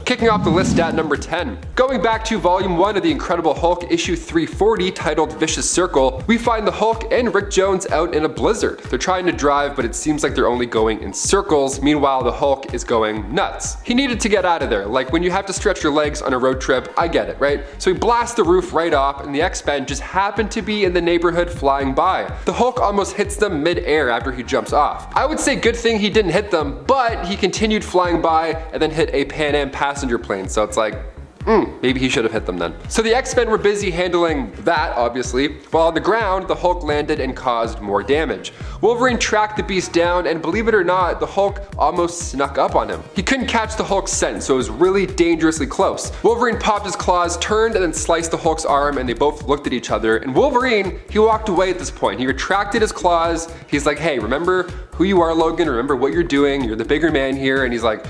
Kicking off the list at number 10. Going back to volume 1 of The Incredible Hulk issue 340 titled Vicious Circle, we find the Hulk and Rick Jones out in a blizzard. They're trying to drive, but it seems like they're only going in circles. Meanwhile, the Hulk is going nuts. He needed to get out of there. Like when you have to stretch your legs on a road trip, I get it, right? So he blasts the roof right off, and the X-Men just happen to be in the neighborhood flying by. The Hulk almost hits them mid-air after he jumps off. I would say good thing he didn't hit them, but he continued flying by and then hit a Pan Am passenger plane, so it's like, maybe he should have hit them then. So the X-Men were busy handling that, obviously, while on the ground, the Hulk landed and caused more damage. Wolverine tracked the beast down, and believe it or not, the Hulk almost snuck up on him. He couldn't catch the Hulk's scent, so it was really dangerously close. Wolverine popped his claws, turned, and then sliced the Hulk's arm, and they both looked at each other. And Wolverine, he walked away at this point. He retracted his claws. He's like, hey, remember who you are, Logan? Remember what you're doing. You're the bigger man here. And he's like,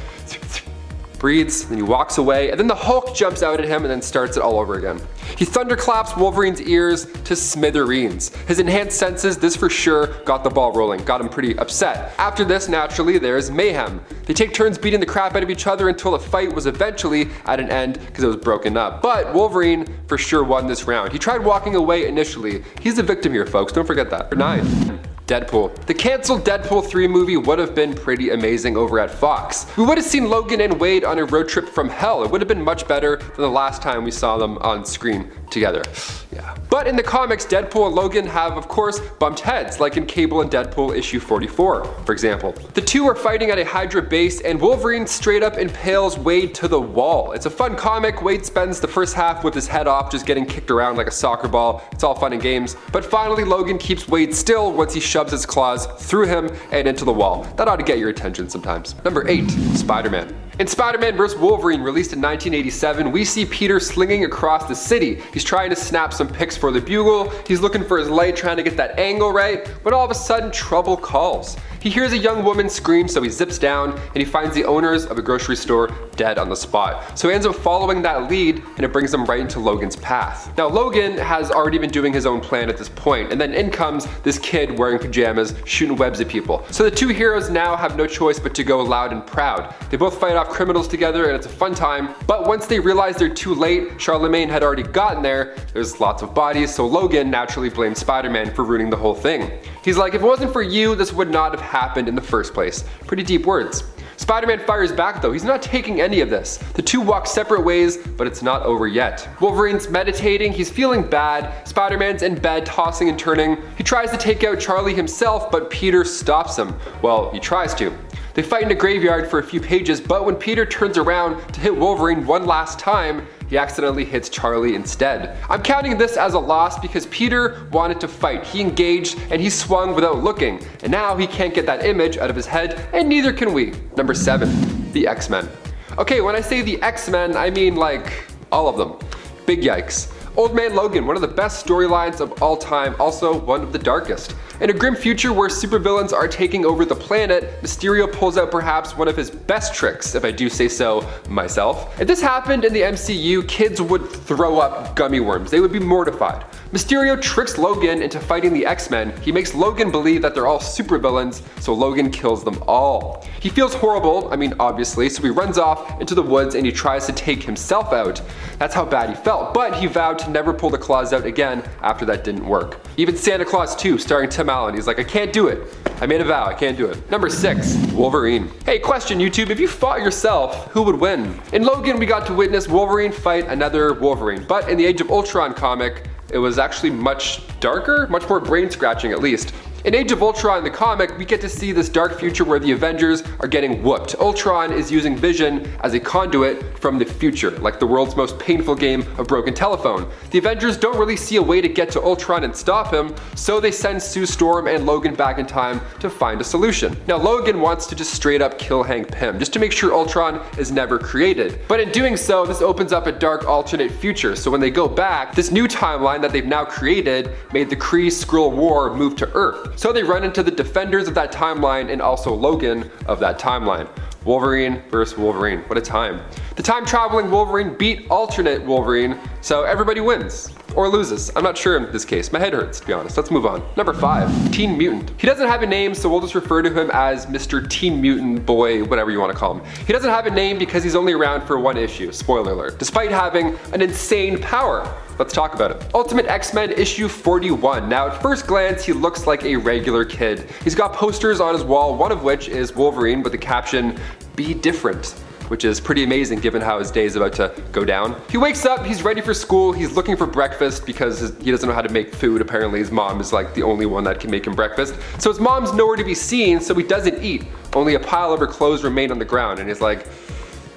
breathes, then he walks away, and then the Hulk jumps out at him and then starts it all over again. He thunderclaps Wolverine's ears to smithereens. His enhanced senses, this for sure, got the ball rolling, got him pretty upset. After this, naturally, there's mayhem. They take turns beating the crap out of each other until the fight was eventually at an end because it was broken up. But Wolverine for sure won this round. He tried walking away initially. He's the victim here, folks, don't forget that. Number 9. Deadpool. The cancelled Deadpool 3 movie would have been pretty amazing over at Fox. We would have seen Logan and Wade on a road trip from hell. It would have been much better than the last time we saw them on screen together. Yeah. But in the comics, Deadpool and Logan have, of course, bumped heads, like in Cable and Deadpool issue 44, for example. The two are fighting at a Hydra base, and Wolverine straight up impales Wade to the wall. It's a fun comic. Wade spends the first half with his head off, just getting kicked around like a soccer ball. It's all fun and games. But finally, Logan keeps Wade still once he shoves his claws through him and into the wall. That ought to get your attention sometimes. Number 8, Spider-Man. In Spider-Man vs. Wolverine, released in 1987, we see Peter slinging across the city. He's trying to snap some pics for the Bugle. He's looking for his light, trying to get that angle right, but all of a sudden, trouble calls. He hears a young woman scream, so he zips down and he finds the owners of a grocery store dead on the spot. So he ends up following that lead, and it brings him right into Logan's path. Now Logan has already been doing his own plan at this point, and then in comes this kid wearing pajamas, shooting webs at people. So the two heroes now have no choice but to go loud and proud. They both fight off criminals together, and it's a fun time. But once they realize they're too late, Charlemagne had already gotten there. There's lots of bodies, so Logan naturally blames Spider-Man for ruining the whole thing. He's like, if it wasn't for you, this would not have happened in the first place. Pretty deep words. Spider-Man fires back though. He's not taking any of this. The two walk separate ways, but it's not over yet. Wolverine's meditating, he's feeling bad. Spider-Man's in bed, tossing and turning. He tries to take out Charlie himself, but Peter stops him. Well, he tries to. They fight in a graveyard for a few pages, but when Peter turns around to hit Wolverine one last time, he accidentally hits Charlie instead. I'm counting this as a loss because Peter wanted to fight. He engaged and he swung without looking. And now he can't get that image out of his head, and neither can we. Number 7, the X-Men. Okay, when I say the X-Men, I mean like all of them. Big yikes. Old Man Logan, one of the best storylines of all time, also one of the darkest. In a grim future where supervillains are taking over the planet, Mysterio pulls out perhaps one of his best tricks, if I do say so myself. If this happened in the MCU, kids would throw up gummy worms. They would be mortified. Mysterio tricks Logan into fighting the X-Men. He makes Logan believe that they're all supervillains, so Logan kills them all. He feels horrible, I mean obviously, so he runs off into the woods and he tries to take himself out. That's how bad he felt, but he vowed to never pull the claws out again after that didn't work. Even Santa Claus 2, starring Tim Allen, he's like, I can't do it. I made a vow, I can't do it. Number 6, Wolverine. Hey, question YouTube, if you fought yourself, who would win? In Logan, we got to witness Wolverine fight another Wolverine, but in the Age of Ultron comic, it was actually much darker, much more brain scratching at least. In Age of Ultron, the comic, we get to see this dark future where the Avengers are getting whooped. Ultron is using Vision as a conduit from the future, like the world's most painful game of broken telephone. The Avengers don't really see a way to get to Ultron and stop him, so they send Sue Storm and Logan back in time to find a solution. Now Logan wants to just straight up kill Hank Pym, just to make sure Ultron is never created. But in doing so, this opens up a dark alternate future, so when they go back, this new timeline that they've now created made the Kree-Skrull War move to Earth. So they run into the defenders of that timeline and also Logan of that timeline. Wolverine versus Wolverine, what a time. The time traveling Wolverine beat alternate Wolverine, so everybody wins. Or loses. I'm not sure in this case. My head hurts, to be honest. Let's move on. Number 5, Teen Mutant. He doesn't have a name, so we'll just refer to him as Mr. Teen Mutant Boy, whatever you want to call him. He doesn't have a name because he's only around for one issue, spoiler alert, despite having an insane power. Let's talk about it. Ultimate X-Men issue 41. Now at first glance, he looks like a regular kid. He's got posters on his wall, one of which is Wolverine with the caption, "Be different," which is pretty amazing given how his day is about to go down. He wakes up, he's ready for school, he's looking for breakfast because he doesn't know how to make food. Apparently his mom is like the only one that can make him breakfast. So his mom's nowhere to be seen, so he doesn't eat. Only a pile of her clothes remain on the ground, and he's like,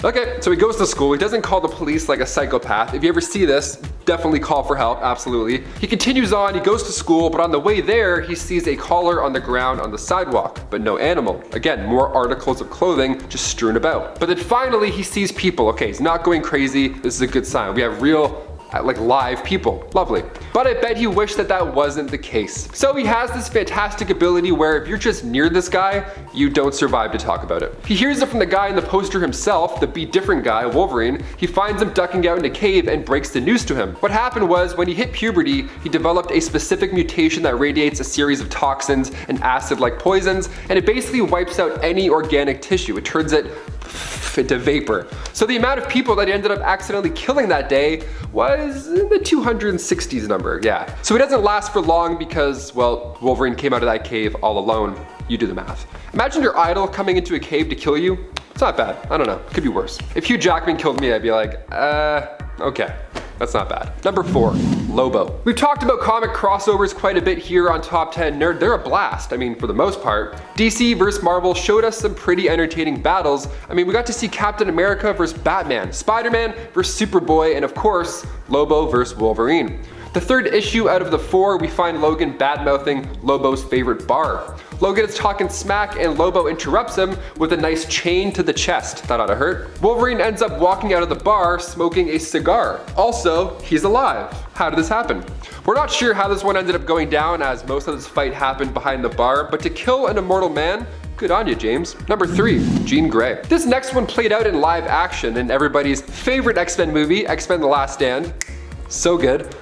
okay, so he goes to school. He doesn't call the police like a psychopath. If you ever see this, definitely call for help, absolutely. He continues on, he goes to school, but on the way there, he sees a collar on the ground on the sidewalk, but no animal. Again, more articles of clothing just strewn about. But then finally, he sees people. Okay, he's not going crazy. This is a good sign. We have real, like live people. Lovely. But I bet he wished that that wasn't the case. So he has this fantastic ability where if you're just near this guy, you don't survive to talk about it. He hears it from the guy in the poster himself, the Be Different guy, Wolverine. He finds him ducking out in a cave and breaks the news to him. What happened was when he hit puberty, he developed a specific mutation that radiates a series of toxins and acid-like poisons, and it basically wipes out any organic tissue. It turns it into vapor. So the amount of people that he ended up accidentally killing that day was in the 260s number, yeah. So he doesn't last for long because, well, Wolverine came out of that cave all alone. You do the math. Imagine your idol coming into a cave to kill you. It's not bad. I don't know. Could be worse. If Hugh Jackman killed me, I'd be like, okay. That's not bad. Number 4, Lobo. We've talked about comic crossovers quite a bit here on Top 10 Nerd. They're a blast, I mean, for the most part. DC vs. Marvel showed us some pretty entertaining battles. I mean, we got to see Captain America vs. Batman, Spider-Man vs. Superboy, and of course, Lobo vs. Wolverine. The third issue out of the 4, we find Logan bad-mouthing Lobo's favorite bar. Logan is talking smack and Lobo interrupts him with a nice chain to the chest. That ought to hurt. Wolverine ends up walking out of the bar smoking a cigar. Also, he's alive. How did this happen? We're not sure how this one ended up going down as most of this fight happened behind the bar, but to kill an immortal man, good on you, James. Number 3, Jean Grey. This next one played out in live action in everybody's favorite X-Men movie, X-Men The Last Stand. So good.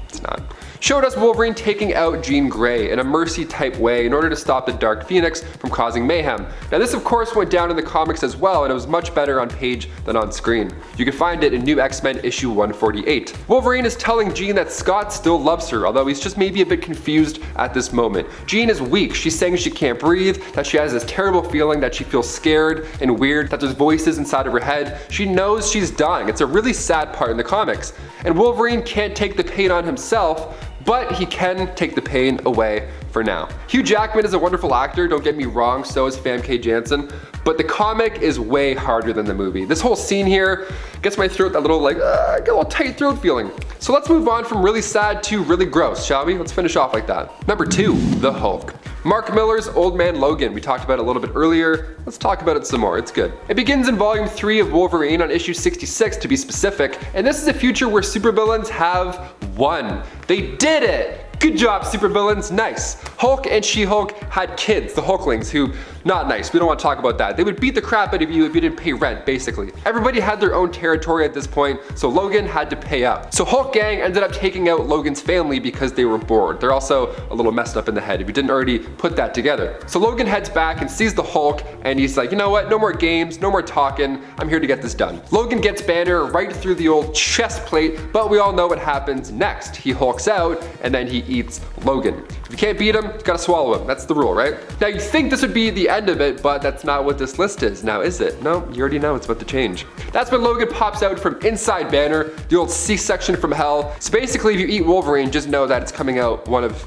It's not. Showed us Wolverine taking out Jean Grey in a mercy type way in order to stop the Dark Phoenix from causing mayhem. Now this of course went down in the comics as well, and it was much better on page than on screen. You can find it in New X-Men issue 148. Wolverine is telling Jean that Scott still loves her, although he's just maybe a bit confused at this moment. Jean is weak. She's saying she can't breathe, that she has this terrible feeling that she feels scared and weird, that there's voices inside of her head. She knows she's dying. It's a really sad part in the comics. And Wolverine can't take the pain on himself, but he can take the pain away for now. Hugh Jackman is a wonderful actor, don't get me wrong, so is Famke Janssen, but the comic is way harder than the movie. This whole scene here gets my throat that little like, I get a little tight throat feeling. So let's move on from really sad to really gross, shall we? Let's finish off like that. Number 2, the Hulk. Mark Millar's Old Man Logan. We talked about it a little bit earlier. Let's talk about it some more, it's good. It begins in volume 3 of Wolverine on issue 66 to be specific, and this is a future where supervillains have won. They did it! Good job, supervillains, nice. Hulk and She-Hulk had kids, the Hulklings, who, not nice, we don't want to talk about that. They would beat the crap out of you if you didn't pay rent, basically. Everybody had their own territory at this point, so Logan had to pay up. So Hulk Gang ended up taking out Logan's family because they were bored. They're also a little messed up in the head if you didn't already put that together. So Logan heads back and sees the Hulk, and he's like, you know what, no more games, no more talking, I'm here to get this done. Logan gets Banner right through the old chest plate, but we all know what happens next. He hulks out, and then he eats Logan. If you can't beat him, you gotta swallow him. That's the rule, right? Now you think this would be the end of it, but that's not what this list is. Now is it? No, you already know it's about to change. That's when Logan pops out from inside Banner, the old C-section from hell. So basically if you eat Wolverine, just know that it's coming out one of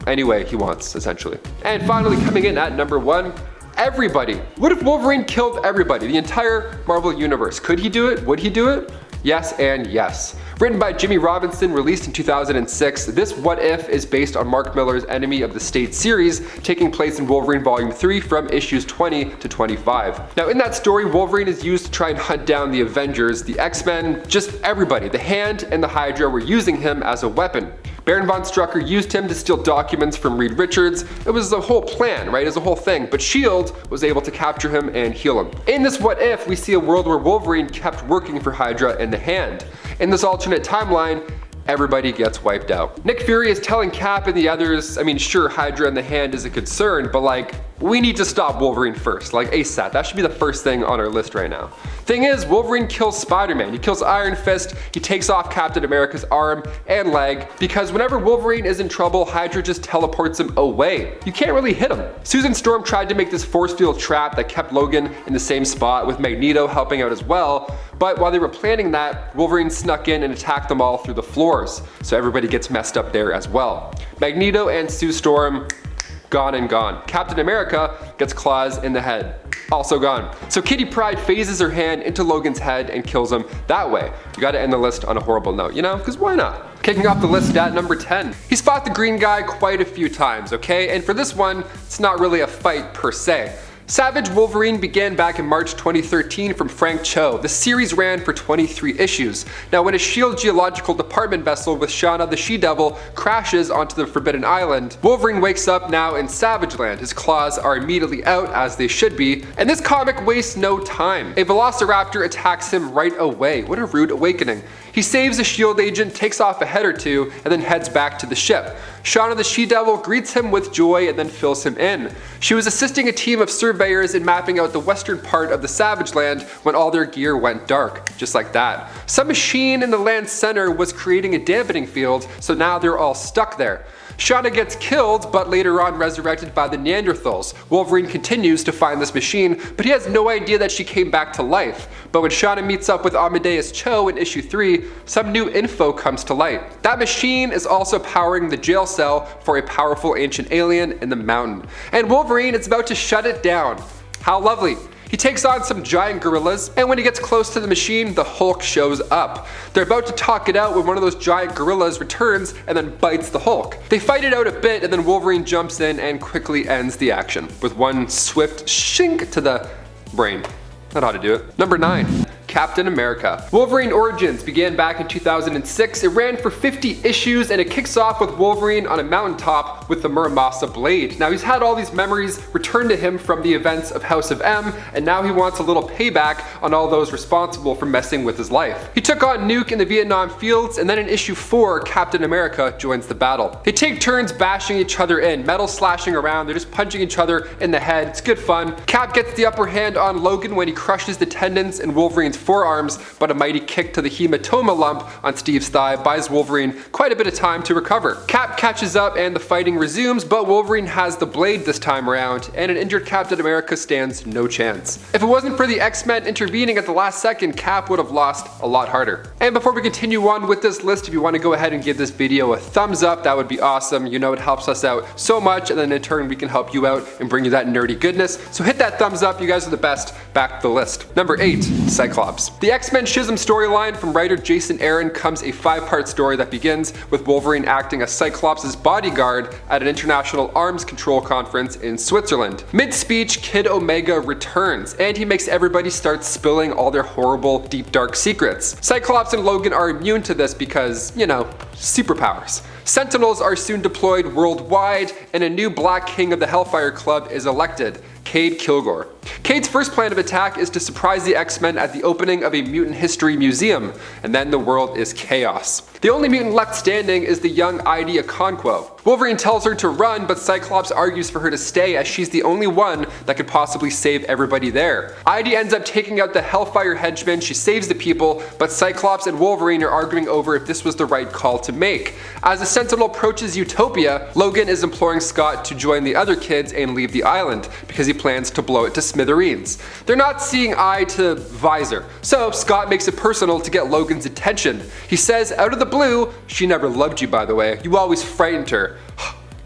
any way he wants, essentially. And finally coming in at number 1, everybody. What if Wolverine killed everybody? The entire Marvel Universe. Could he do it? Would he do it? Yes and yes. Written by Jimmy Robinson, released in 2006, this What If is based on Mark Millar's Enemy of the State series, taking place in Wolverine Volume 3 from issues 20 to 25. Now in that story, Wolverine is used to try and hunt down the Avengers, the X-Men, just everybody. The Hand and the Hydra were using him as a weapon. Baron von Strucker used him to steal documents from Reed Richards. It was the whole plan, right? It was a whole thing. But S.H.I.E.L.D. was able to capture him and heal him. In this What If, we see a world where Wolverine kept working for Hydra and the Hand. In this alternate timeline, everybody gets wiped out. Nick Fury is telling Cap and the others, I mean, sure, Hydra in the hand is a concern, but like, we need to stop Wolverine first, like ASAP. That should be the first thing on our list right now. Thing is, Wolverine kills Spider-Man, he kills Iron Fist, he takes off Captain America's arm and leg, because whenever Wolverine is in trouble, Hydra just teleports him away. You can't really hit him. Susan Storm tried to make this force field trap that kept Logan in the same spot, with Magneto helping out as well, but while they were planning that, Wolverine snuck in and attacked them all through the floors, so everybody gets messed up there as well. Magneto and Sue Storm, gone and gone. Captain America gets claws in the head, also gone. So Kitty Pryde phases her hand into Logan's head and kills him that way. You gotta end the list on a horrible note, you know, because why not? Kicking off the list at number 10. He's fought the green guy quite a few times, okay? And for this one, it's not really a fight per se. Savage Wolverine began back in March 2013 from Frank Cho. The series ran for 23 issues. Now when a S.H.I.E.L.D. Geological Department vessel with Shauna the She-Devil crashes onto the Forbidden Island, Wolverine wakes up now in Savage Land. His claws are immediately out, as they should be, and this comic wastes no time. A Velociraptor attacks him right away. What a rude awakening. He saves a S.H.I.E.L.D. agent, takes off a head or two, and then heads back to the ship. Shauna the She-Devil greets him with joy and then fills him in. She was assisting a team of surveyors in mapping out the western part of the Savage Land when all their gear went dark, just like that. Some machine in the land's center was creating a dampening field, so now they're all stuck there. Shauna gets killed, but later on resurrected by the Neanderthals. Wolverine continues to find this machine, but he has no idea that she came back to life. But when Shauna meets up with Amadeus Cho in issue 3, some new info comes to light. That machine is also powering the jail cell for a powerful ancient alien in the mountain. And Wolverine is about to shut it down. How lovely. He takes on some giant gorillas, and when he gets close to the machine, the Hulk shows up. They're about to talk it out when one of those giant gorillas returns and then bites the Hulk. They fight it out a bit, and then Wolverine jumps in and quickly ends the action with one swift shink to the brain. That ought to do it. Number 9. Captain America. Wolverine Origins began back in 2006. It ran for 50 issues and it kicks off with Wolverine on a mountaintop with the Muramasa blade. Now he's had all these memories returned to him from the events of House of M, and now he wants a little payback on all those responsible for messing with his life. He took on Nuke in the Vietnam fields, and then in issue 4, Captain America joins the battle. They take turns bashing each other in, metal slashing around, they're just punching each other in the head. It's good fun. Cap gets the upper hand on Logan when he crushes the tendons in Wolverine's forearms, but a mighty kick to the hematoma lump on Steve's thigh buys Wolverine quite a bit of time to recover. Cap catches up and the fighting resumes, but Wolverine has the blade this time around, and an injured Captain America stands no chance. If it wasn't for the X-Men intervening at the last second, Cap would have lost a lot harder. And before we continue on with this list, if you want to go ahead and give this video a thumbs up, that would be awesome. You know, it helps us out so much, and then in turn we can help you out and bring you that nerdy goodness. So hit that thumbs up, you guys are the best. Back to the list. Number 8, Cyclops. The X-Men Schism storyline from writer Jason Aaron comes a 5-part story that begins with Wolverine acting as Cyclops' bodyguard at an international arms control conference in Switzerland. Mid-speech, Kid Omega returns, and he makes everybody start spilling all their horrible, deep, dark secrets. Cyclops and Logan are immune to this because, you know, superpowers. Sentinels are soon deployed worldwide, and a new Black King of the Hellfire Club is elected, Cade Kilgore. Cade's first plan of attack is to surprise the X-Men at the opening of a mutant history museum, and then the world is chaos. The only mutant left standing is the young Ivy Okonkwo. Wolverine tells her to run, but Cyclops argues for her to stay as she's the only one that could possibly save everybody there. Ivy ends up taking out the Hellfire henchmen, she saves the people, but Cyclops and Wolverine are arguing over if this was the right call to make. As the Sentinel approaches Utopia, Logan is imploring Scott to join the other kids and leave the island, because he plans to blow it to smithereens. They're not seeing eye to visor, so Scott makes it personal to get Logan's attention. He says, out of the blue, "She never loved you, by the way. You always frightened her."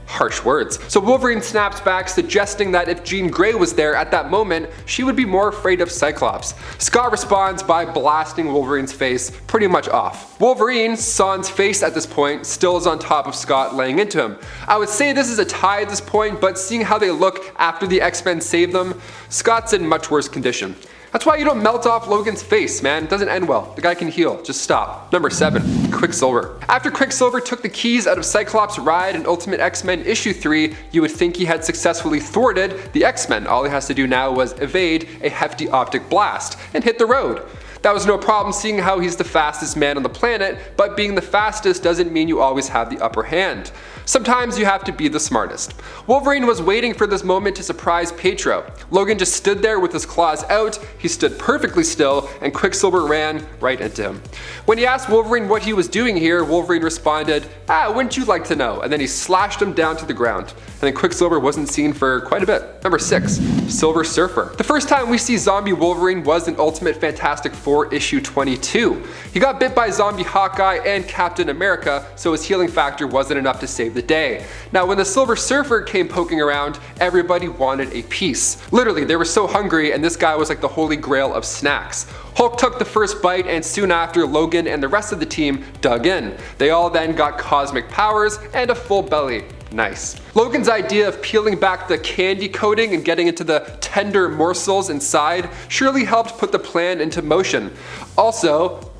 Harsh words. So Wolverine snaps back, suggesting that if Jean Grey was there at that moment, she would be more afraid of Cyclops. Scott responds by blasting Wolverine's face pretty much off. Wolverine, sans face at this point, still is on top of Scott, laying into him. I would say this is a tie at this point, but seeing how they look after the X-Men save them, Scott's in much worse condition. That's why you don't melt off Logan's face, man. It doesn't end well. The guy can heal. Just stop. Number 7, Quicksilver. After Quicksilver took the keys out of Cyclops' ride in Ultimate X-Men issue 3, you would think he had successfully thwarted the X-Men. All he has to do now was evade a hefty optic blast and hit the road. That was no problem seeing how he's the fastest man on the planet, but being the fastest doesn't mean you always have the upper hand. Sometimes you have to be the smartest. Wolverine was waiting for this moment to surprise Pietro. Logan just stood there with his claws out, he stood perfectly still, and Quicksilver ran right into him. When he asked Wolverine what he was doing here, Wolverine responded, wouldn't you like to know? And then he slashed him down to the ground. And then Quicksilver wasn't seen for quite a bit. Number 6. Silver Surfer. The first time we see zombie Wolverine was in Ultimate Fantastic Four issue 22. He got bit by zombie Hawkeye and Captain America, so his healing factor wasn't enough to save the day. Now when the Silver Surfer came poking around, everybody wanted a piece. Literally, they were so hungry, and this guy was like the holy grail of snacks. Hulk took the first bite, and soon after, Logan and the rest of the team dug in. They all then got cosmic powers and a full belly. Nice. Logan's idea of peeling back the candy coating and getting into the tender morsels inside surely helped put the plan into motion. Also,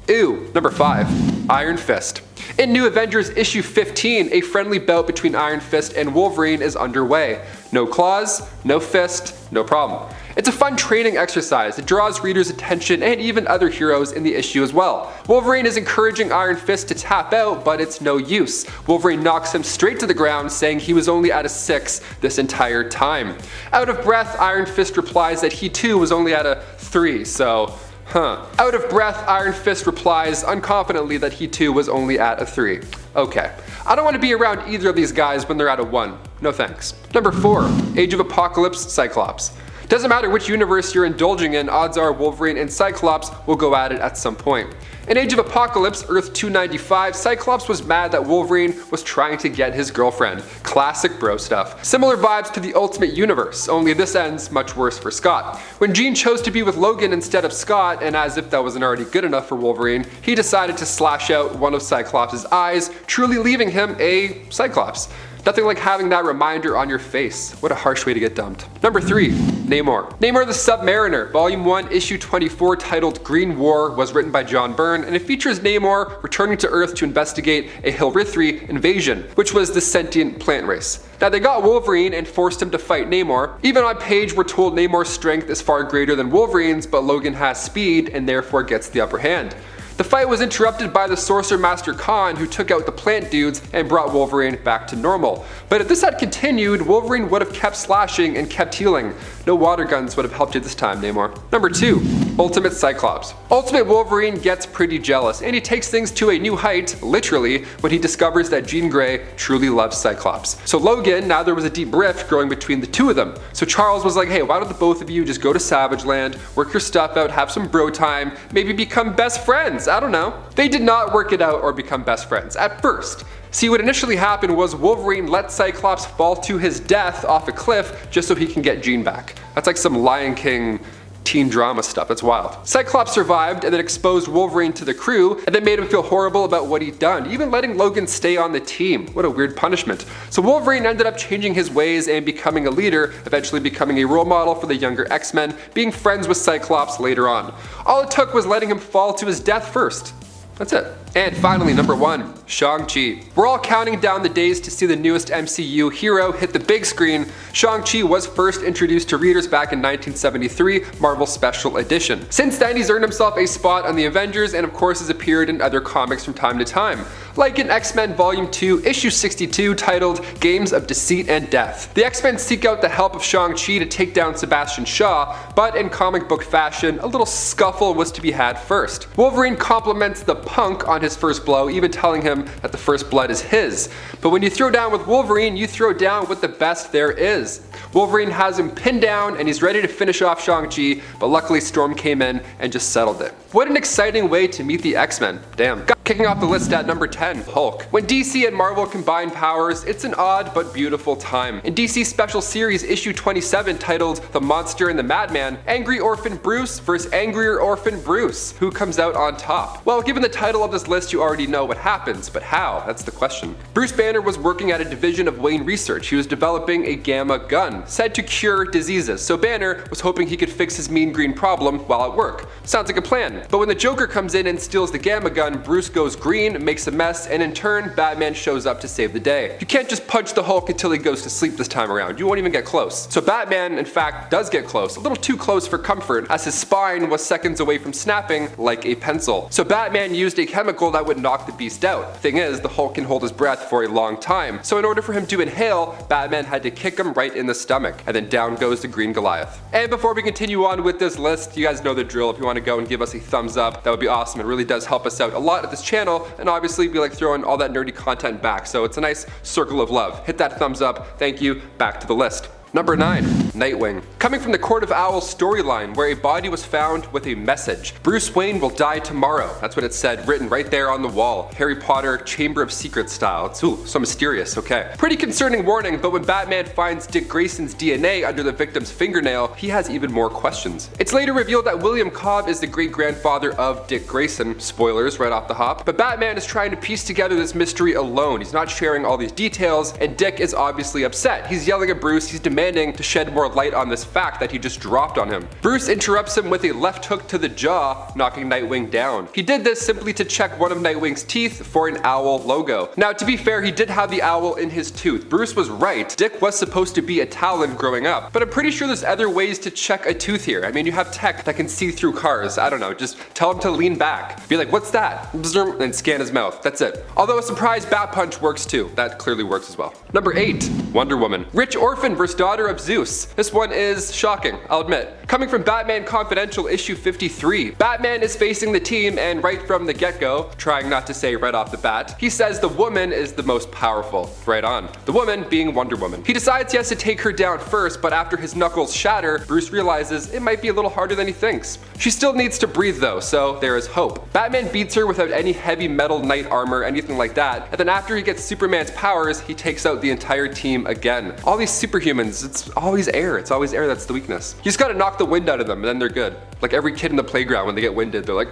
number 5. Iron Fist. In New Avengers issue 15, a friendly bout between Iron Fist and Wolverine is underway. No claws, no fist, no problem. It's a fun training exercise that draws readers' attention and even other heroes in the issue as well. Wolverine is encouraging Iron Fist to tap out, but it's no use. Wolverine knocks him straight to the ground, saying he was only at a 6 this entire time. Out of breath, Iron Fist replies that he too was only at a 3, so Out of breath, Iron Fist replies unconfidently that he too was only at a 3. Okay. I don't want to be around either of these guys when they're at a 1. No thanks. Number 4. Age of Apocalypse Cyclops. Doesn't matter which universe you're indulging in, odds are Wolverine and Cyclops will go at it at some point. In Age of Apocalypse, Earth 295, Cyclops was mad that Wolverine was trying to get his girlfriend. Classic bro stuff. Similar vibes to the Ultimate Universe, only this ends much worse for Scott. When Jean chose to be with Logan instead of Scott, and as if that wasn't already good enough for Wolverine, he decided to slash out one of Cyclops' eyes, truly leaving him a Cyclops. Nothing like having that reminder on your face. What a harsh way to get dumped. Number 3. Namor. Namor the Submariner, Volume 1, Issue 24, titled Green War, was written by John Byrne, and it features Namor returning to Earth to investigate a Hilrithri invasion, which was the sentient plant race. Now they got Wolverine and forced him to fight Namor. Even on page we're told Namor's strength is far greater than Wolverine's, but Logan has speed and therefore gets the upper hand. The fight was interrupted by the Sorcerer Master Khan, who took out the plant dudes and brought Wolverine back to normal. But if this had continued, Wolverine would have kept slashing and kept healing. No water guns would have helped you this time, Namor. Number 2. Ultimate Cyclops. Ultimate Wolverine gets pretty jealous, and he takes things to a new height, literally, when he discovers that Jean Grey truly loves Cyclops. So Logan, now there was a deep rift growing between the two of them. So Charles was like, hey, why don't the both of you just go to Savage Land, work your stuff out, have some bro time, maybe become best friends? I don't know. They did not work it out or become best friends at first. See, what initially happened was Wolverine let Cyclops fall to his death off a cliff just so he can get Jean back. That's like some Lion King teen drama stuff. That's wild. Cyclops survived and then exposed Wolverine to the crew and then made him feel horrible about what he'd done, even letting Logan stay on the team. What a weird punishment. So Wolverine ended up changing his ways and becoming a leader, eventually becoming a role model for the younger X-Men, being friends with Cyclops later on. All it took was letting him fall to his death first. That's it. And finally, number 1, Shang-Chi. We're all counting down the days to see the newest MCU hero hit the big screen. Shang-Chi was first introduced to readers back in 1973, Marvel Special Edition. Since then, he's earned himself a spot on the Avengers and of course has appeared in other comics from time to time, like in X-Men Volume 2, Issue 62, titled Games of Deceit and Death. The X-Men seek out the help of Shang-Chi to take down Sebastian Shaw, but in comic book fashion, a little scuffle was to be had first. Wolverine compliments the punk on his first blow, even telling him that the first blood is his. But when you throw down with Wolverine, you throw down with the best there is. Wolverine has him pinned down and he's ready to finish off Shang-Chi, but luckily Storm came in and just settled it. What an exciting way to meet the X-Men. Damn. Kicking off the list at number 10, Hulk. When DC and Marvel combine powers, it's an odd but beautiful time. In DC Special Series issue 27 titled The Monster and the Madman, Angry Orphan Bruce versus Angrier Orphan Bruce. Who comes out on top? Well, given the title of this list, you already know what happens, but how? That's the question. Bruce Banner was working at a division of Wayne Research. He was developing a gamma gun, said to cure diseases, so Banner was hoping he could fix his mean green problem while at work. Sounds like a plan. But when the Joker comes in and steals the gamma gun, Bruce goes green, makes a mess, and in turn, Batman shows up to save the day. You can't just punch the Hulk until he goes to sleep this time around. You won't even get close. So Batman, in fact, does get close, a little too close for comfort, as his spine was seconds away from snapping like a pencil. So Batman used a chemical that would knock the beast out. Thing is, the Hulk can hold his breath for a long time, so in order for him to inhale, Batman had to kick him right in the stomach, and then down goes the green Goliath. And before we continue on with this list, you guys know the drill. If you want to go and give us a thumbs up, that would be awesome. It really does help us out a lot at this channel, and obviously we like throwing all that nerdy content back, so it's a nice circle of love. Hit that thumbs up. Thank you. Back to the list. Number 9. Nightwing. Coming from the Court of Owls storyline where a body was found with a message. Bruce Wayne will die tomorrow. That's what it said, written right there on the wall. Harry Potter Chamber of Secrets style. It's so mysterious, okay. Pretty concerning warning, but when Batman finds Dick Grayson's DNA under the victim's fingernail, he has even more questions. It's later revealed that William Cobb is the great-grandfather of Dick Grayson. Spoilers right off the hop. But Batman is trying to piece together this mystery alone. He's not sharing all these details, and Dick is obviously upset. He's yelling at Bruce, he's demanding to shed more light on this fact that he just dropped on him. Bruce interrupts him with a left hook to the jaw, knocking Nightwing down. He did this simply to check one of Nightwing's teeth for an owl logo. Now, to be fair, he did have the owl in his tooth. Bruce was right. Dick was supposed to be a Talon growing up, but I'm pretty sure there's other ways to check a tooth here. I mean, you have tech that can see through cars. I don't know, just tell him to lean back. Be like, what's that? And scan his mouth. That's it. Although a surprise bat punch works too. That clearly works as well. Number 8. Wonder Woman. Rich orphan versus daughter of Zeus. This one is shocking, I'll admit. Coming from Batman Confidential issue 53, Batman is facing the team, and right from the get-go, trying not to say right off the bat, he says the woman is the most powerful. Right on. The woman being Wonder Woman. He decides he has to take her down first, but after his knuckles shatter, Bruce realizes it might be a little harder than he thinks. She still needs to breathe though, so there is hope. Batman beats her without any heavy metal knight armor, anything like that, and then after he gets Superman's powers, he takes out the entire team again. All these superhumans, it's always air. It's always air that's the weakness. You just gotta knock the wind out of them and then they're good. Like every kid in the playground, when they get winded, they're like,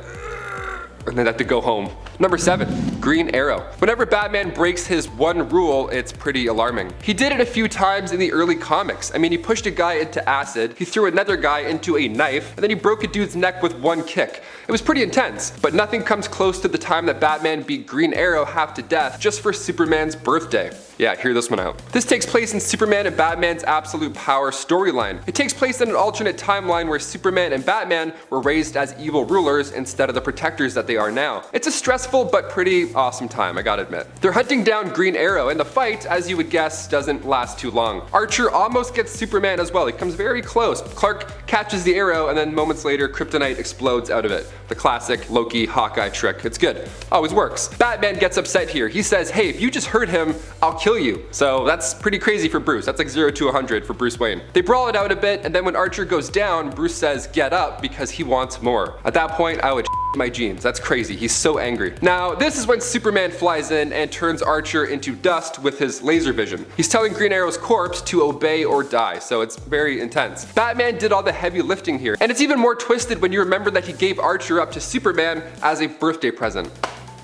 and then have to go home. Number 7. Green Arrow. Whenever Batman breaks his one rule, it's pretty alarming. He did it a few times in the early comics. I mean, he pushed a guy into acid, he threw another guy into a knife, and then he broke a dude's neck with one kick. It was pretty intense, but nothing comes close to the time that Batman beat Green Arrow half to death just for Superman's birthday. Yeah, hear this one out. This takes place in Superman and Batman's Absolute Power storyline. It takes place in an alternate timeline where Superman and Batman were raised as evil rulers instead of the protectors that they are now. It's a stressful but pretty awesome time, I gotta admit. They're hunting down Green Arrow, and the fight, as you would guess, doesn't last too long. Archer almost gets Superman as well. He comes very close. Clark catches the arrow, and then moments later, Kryptonite explodes out of it. The classic Loki Hawkeye trick. It's good. Always works. Batman gets upset here. He says, hey, if you just hurt him, I'll kill you. So that's pretty crazy for Bruce. That's like 0 to 100 for Bruce Wayne. They brawl it out a bit, and then when Archer goes down, Bruce says, get up, because he wants more. At that point, I would my jeans. That's crazy. He's so angry. Now, this is when Superman flies in and turns Archer into dust with his laser vision. He's telling Green Arrow's corpse to obey or die, so it's very intense. Batman did all the heavy lifting here, and it's even more twisted when you remember that he gave Archer up to Superman as a birthday present.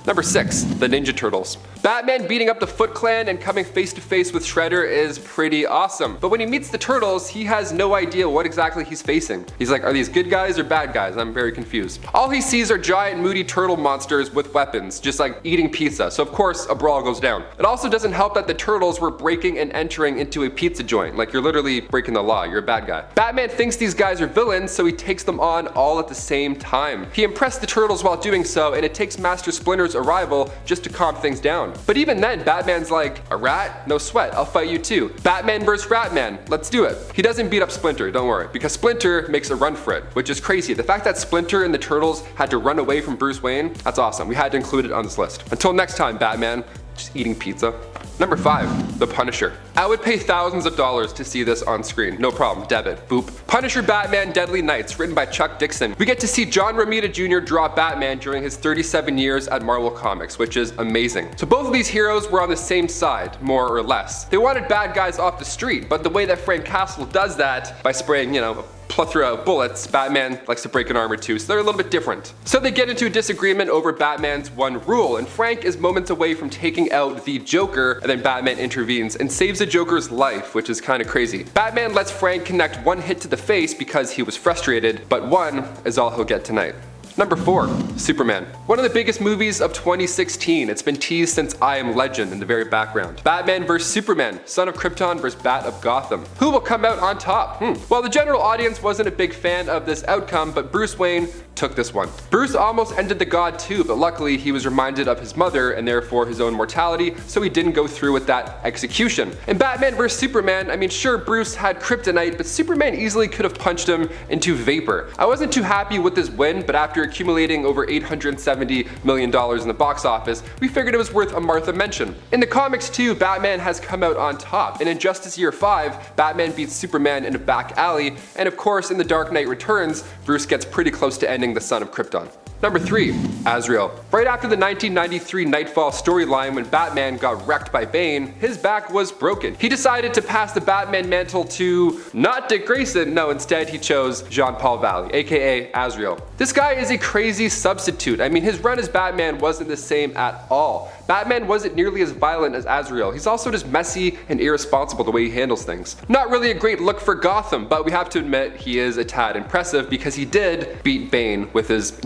Number 6. The Ninja Turtles. Batman beating up the Foot Clan and coming face to face with Shredder is pretty awesome. But when he meets the Turtles, he has no idea what exactly he's facing. He's like, are these good guys or bad guys? I'm very confused. All he sees are giant moody turtle monsters with weapons, just like eating pizza. So of course, a brawl goes down. It also doesn't help that the Turtles were breaking and entering into a pizza joint. Like, you're literally breaking the law. You're a bad guy. Batman thinks these guys are villains, so he takes them on all at the same time. He impressed the Turtles while doing so, and it takes Master Splinter's arrival just to calm things down. But even then, Batman's like, a rat? No sweat, I'll fight you too. Batman versus Ratman, let's do it. He doesn't beat up Splinter, don't worry, because Splinter makes a run for it, which is crazy. The fact that Splinter and the Turtles had to run away from Bruce Wayne, that's awesome. We had to include it on this list. Until next time, Batman, just eating pizza. Number 5. The Punisher. I would pay thousands of dollars to see this on screen. No problem, debit, boop. Punisher Batman Deadly Nights, written by Chuck Dixon. We get to see John Romita Jr. draw Batman during his 37 years at Marvel Comics, which is amazing. So both of these heroes were on the same side, more or less. They wanted bad guys off the street, but the way that Frank Castle does that, by spraying, a plethora of bullets, Batman likes to break an arm or two, so they're a little bit different. So they get into a disagreement over Batman's one rule, and Frank is moments away from taking out the Joker, and then Batman intervenes and saves the Joker's life, which is kind of crazy. Batman lets Frank connect one hit to the face because he was frustrated, but one is all he'll get tonight. Number 4. Superman. One of the biggest movies of 2016. It's been teased since I Am Legend in the very background. Batman vs Superman, Son of Krypton vs Bat of Gotham. Who will come out on top? Well, the general audience wasn't a big fan of this outcome, but Bruce Wayne took this one. Bruce almost ended the God too, but luckily he was reminded of his mother and therefore his own mortality, so he didn't go through with that execution. In Batman vs Superman, I mean, sure, Bruce had kryptonite, but Superman easily could have punched him into vapor. I wasn't too happy with this win, but after accumulating over $870 million in the box office, we figured it was worth a Martha mention. In the comics too, Batman has come out on top. In Injustice Year 5, Batman beats Superman in a back alley, and of course in The Dark Knight Returns, Bruce gets pretty close to ending the Son of Krypton. Number 3. AZREAL. Right after the 1993 Nightfall storyline when Batman got wrecked by Bane, his back was broken. He decided to pass the Batman mantle to not Dick Grayson, no, instead he chose Jean-Paul Valley, aka AZREAL. This guy is a crazy substitute. I mean, his run as Batman wasn't the same at all. Batman wasn't nearly as violent as AZREAL. He's also just messy and irresponsible the way he handles things. Not really a great look for Gotham, but we have to admit he is a tad impressive because he did beat Bane with his,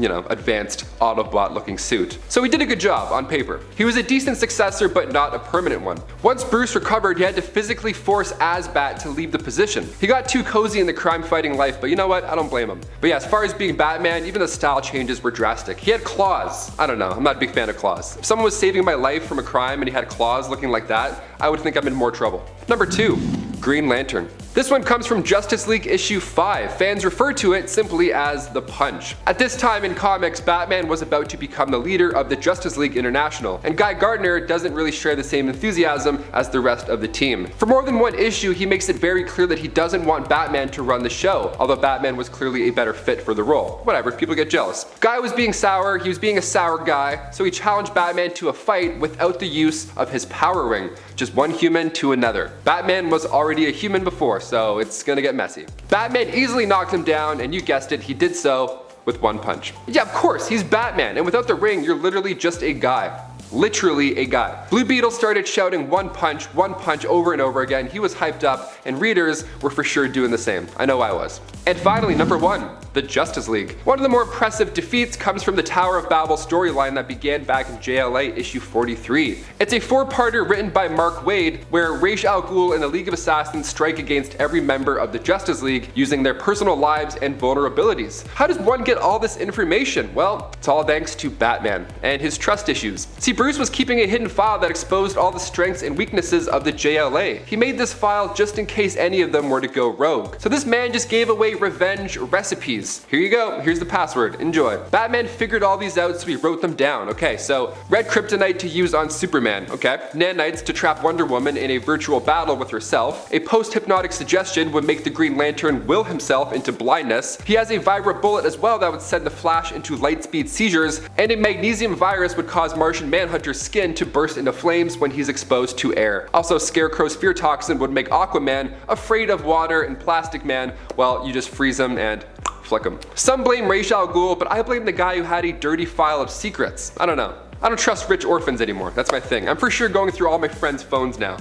advanced Autobot looking suit. So he did a good job on paper. He was a decent successor, but not a permanent one. Once Bruce recovered, he had to physically force Azbat to leave the position. He got too cozy in the crime fighting life, but you know what? I don't blame him. But yeah, as far as being Batman, even the style changes were drastic. He had claws. I don't know, I'm not a big fan of claws. If someone was saving my life from a crime and he had claws looking like that, I would think I'm in more trouble. Number 2. Green Lantern. This one comes from Justice League issue 5. Fans refer to it simply as the Punch. At this time in comics, Batman was about to become the leader of the Justice League International, and Guy Gardner doesn't really share the same enthusiasm as the rest of the team. For more than one issue, he makes it very clear that he doesn't want Batman to run the show, although Batman was clearly a better fit for the role. Whatever, people get jealous. Guy was being sour, he was being a sour guy, so he challenged Batman to a fight without the use of his power ring. Just one human to another. Batman was already a human before, so it's gonna get messy. Batman easily knocked him down, and you guessed it, he did so with one punch. Yeah, of course, he's Batman, and without the ring, you're literally just a guy. Literally a guy. Blue Beetle started shouting one punch over and over again. He was hyped up, and readers were for sure doing the same. I know I was. And finally, number 1, the Justice League. One of the more impressive defeats comes from the Tower of Babel storyline that began back in JLA issue 43. It's a 4-parter written by Mark Waid, where Ra's al Ghul and the League of Assassins strike against every member of the Justice League using their personal lives and vulnerabilities. How does one get all this information? Well, it's all thanks to Batman and his trust issues. See, Bruce was keeping a hidden file that exposed all the strengths and weaknesses of the JLA. He made this file just in case any of them were to go rogue. So this man just gave away revenge recipes. Here you go, here's the password, enjoy. Batman figured all these out, so he wrote them down. Okay, so red kryptonite to use on Superman, okay? Nanites to trap Wonder Woman in a virtual battle with herself. A post-hypnotic suggestion would make the Green Lantern will himself into blindness. He has a Vibra bullet as well that would send the Flash into light speed seizures, and a magnesium virus would cause Martian Manhunter's skin to burst into flames when he's exposed to air. Also, Scarecrow's fear toxin would make Aquaman afraid of water, and Plastic Man, well, you just freeze him and flick him. Some blame Ra's al Ghul, but I blame the guy who had a dirty file of secrets. I don't know. I don't trust rich orphans anymore. That's my thing. I'm for sure going through all my friends' phones now.